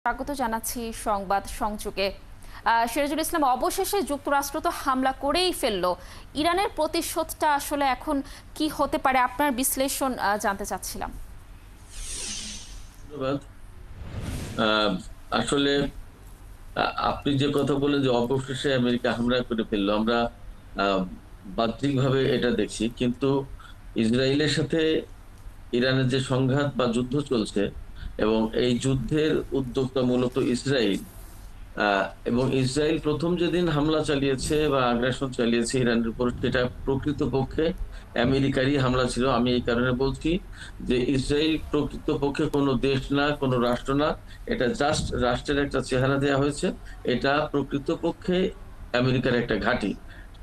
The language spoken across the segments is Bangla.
স্বাগত জানাচ্ছি সংবাদ সংযোগে। সিরাজুল ইসলাম, অবশেষে যুক্তরাষ্ট্র তো হামলা করেই ফেললো। ইরানের প্রতিশোধটা আসলে এখন কি হতে পারে, আপনার বিশ্লেষণ জানতে চাচ্ছিলাম। ধন্যবাদ। আহ, আসলে আপনি যে কথা বলেন যে অবশেষে আমেরিকা হামলা করে ফেললো, আমরা আহ, বাহ্যিকভাবে এটা দেখছি, কিন্তু ইসরায়েলের সাথে ইরানের যে সংঘাত বা যুদ্ধ চলছে এবং এই যুদ্ধের উদ্যোক্তা মূলত ইসরায়েল। এবং ইসরায়েল প্রথম যেদিন হামলা চালিয়েছে বা আগ্রাসন চালিয়েছে ইরানের উপর, সেটা প্রকৃতপক্ষে আমেরিকারই হামলা ছিল। আমি এই কারণে বলছি যে ইসরায়েল প্রকৃতপক্ষে কোনো দেশ না, কোনো রাষ্ট্র না। এটা জাস্ট রাষ্ট্রের একটা চেহারা দেওয়া হয়েছে। এটা প্রকৃতপক্ষে আমেরিকার একটা ঘাঁটি।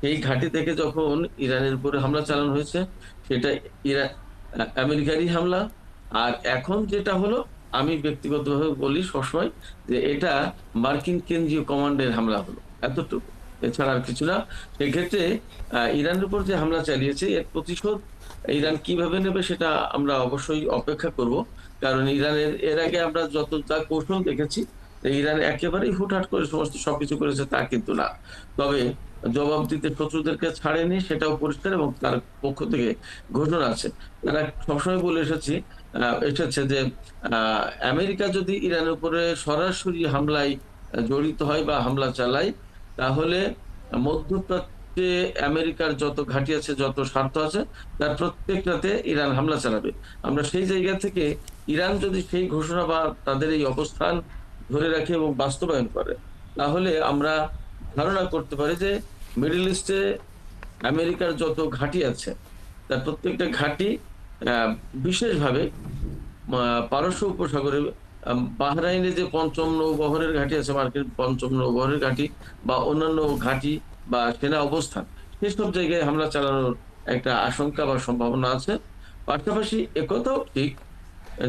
সেই ঘাঁটি থেকে যখন ইরানের উপরে হামলা চালানো হয়েছে, সেটা ইরান আমেরিকারই হামলা। আর এখন যেটা হলো, আমি ব্যক্তিগতভাবে বলি সবসময় যে এটা মার্কিন কেন্দ্রীয় কমান্ডের হামলা হলো, এতটুকু, এছাড়া আর কিছু না। সেক্ষেত্রে ইরানের উপর যে হামলা চালিয়েছে এর প্রতিশোধ ইরান কিভাবে নেবে সেটা আমরা অবশ্যই অপেক্ষা করব। কারণ ইরানের এর আগে আমরা যত যা কৌশল দেখেছি, ইরান একেবারেই হুটহাট করে সমস্ত সবকিছু করেছে তা কিন্তু না। তবে জবাব দিতে শত্রুদেরকে ছাড়েনি, সেটাও পরিষ্কার, এবং তার পক্ষ থেকে ঘোষণা আছে। তারা সবসময় বলে এসেছে যে আমেরিকা যদি ইরানের উপরে সরাসরি হামলায় জড়িত হয় বা হামলা চালায়, তাহলে মধ্যপ্রাচ্যে আমেরিকার যত ঘাঁটি আছে, যত স্বার্থ আছে, তার প্রত্যেকটাতে ইরান হামলা চালাবে। আমরা সেই জায়গা থেকে ইরান যদি সেই ঘোষণা বা তাদের এই অবস্থান ধরে রাখে এবং বাস্তবায়ন করে, তাহলে আমরা ধারণা করতে পারি যে মিডল ইস্টে আমেরিকার যত ঘাঁটি আছে, তার প্রত্যেকটা ঘাঁটি বিশেষভাবে পারস্য উপসাগরে বাহরাইনে যে পঞ্চম নৌবহরের ঘাঁটি আছে, মার্কিন পঞ্চম নৌবহরের ঘাঁটি বা অন্যান্য ঘাঁটি বা সেনা অবস্থান, সেসব জায়গায় হামলা চালানোর একটা আশঙ্কা বা সম্ভাবনা আছে। পাশাপাশি একথাও ঠিক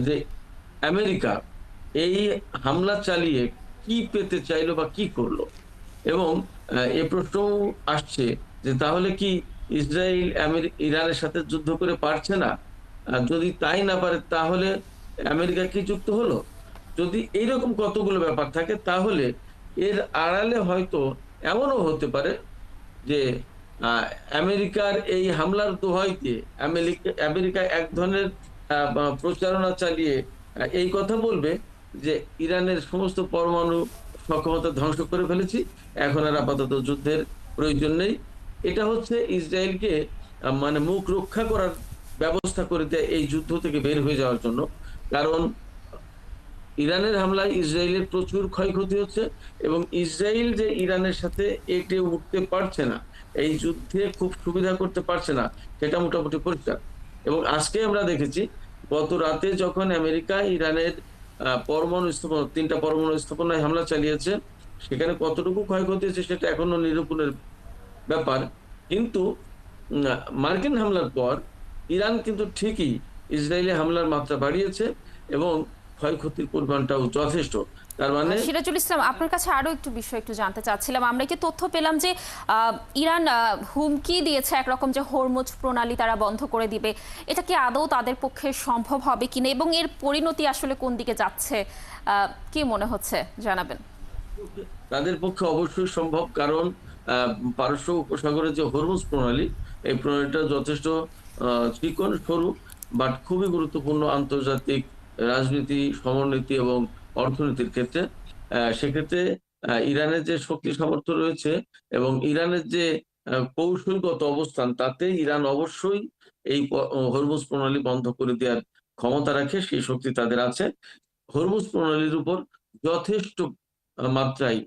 যে আমেরিকা এই হামলা চালিয়ে কি পেতে চাইলো বা কি করলো। এবং এ প্রশ্ন আসছে যে তাহলে কি ইসরায়েল ইরানের সাথে যুদ্ধ করে পারছে না? যদি তাই না পারে, তাহলে আমেরিকা কি যুক্ত হলো? যদি এইরকম কতগুলো ব্যাপার থাকে, তাহলে এর আড়ালে হয়তো এমনও হতে পারে যে আহ, আমেরিকার এই হামলার দোহাই দিয়ে আমেরিকা এক ধরনের প্রচারণা চালিয়ে এই কথা বলবে যে ইরানের সমস্ত পরমাণু সক্ষমতা ধ্বংস করে ফেলেছি, এখন আর আপাতত যুদ্ধের প্রয়োজন নেই। এটা হচ্ছে ইসরায়েলকে মানে মুখ রক্ষা করার ব্যবস্থা করে দেয় এই যুদ্ধ থেকে বের হয়ে যাওয়ার জন্য। কারণ ইরানের হামলায় ইসরায়েলের প্রচুর ক্ষয়ক্ষতি হচ্ছে, এবং ইসরায়েল যে ইরানের সাথে এটে উঠতে পারছে না, এই যুদ্ধে খুব সুবিধা করতে পারছে না, সেটা মোটামুটি পরিষ্কার। এবং আজকে আমরা দেখেছি, গত রাতে যখন আমেরিকা ইরানের পরমাণু স্থাপনা, 3টা পরমাণু স্থাপনায় হামলা চালিয়েছে, সেখানে কতটুকু ক্ষয়ক্ষতি হয়েছে সেটা এখনো নিরূপণের ব্যাপার। কিন্তু মার্কিন হামলার পর ইরান কিন্তু ঠিকই ইসরায়েলে হামলার মাত্রা বাড়িয়েছে, এবং ক্ষয়ক্ষতির পরিমাণটাও যথেষ্ট। তার মানে সিরাজুল ইসলাম, আপনার কাছে আরো একটু বিষয় একটু জানতে চাচ্ছিলাম। আমরা কি তথ্য পেলাম যে ইরান হুমকি দিয়েছে একরকম, যে হরমুজ প্রণালী তারা বন্ধ করে দিবে। এটা কি আদৌ তাদের পক্ষে সম্ভব হবে কিনা, এবং এর পরিণতি আসলে কোন দিকে যাচ্ছে, কি মনে হচ্ছে জানাবেন। তাদের পক্ষে অবশ্যই সম্ভব, কারণ পারস্য উপসাগরের যে হরমুজ প্রণালী, এই প্রণালীটা যথেষ্ট চিকন সরু, বাট খুবই গুরুত্বপূর্ণ আন্তর্জাতিক রাজনীতি, সমরনীতি এবং অর্থনীতির ক্ষেত্রে। সেক্ষেত্রে ইরানের যে শক্তি সামর্থ্য রয়েছে এবং ইরানের যে কৌশলগত অবস্থান, তাতে ইরান অবশ্যই এই হরমুজ প্রণালী বন্ধ করে দেওয়ার ক্ষমতা রাখে, সেই শক্তি তাদের আছে। হরমুজ প্রণালীর উপর যথেষ্ট মাত্রায়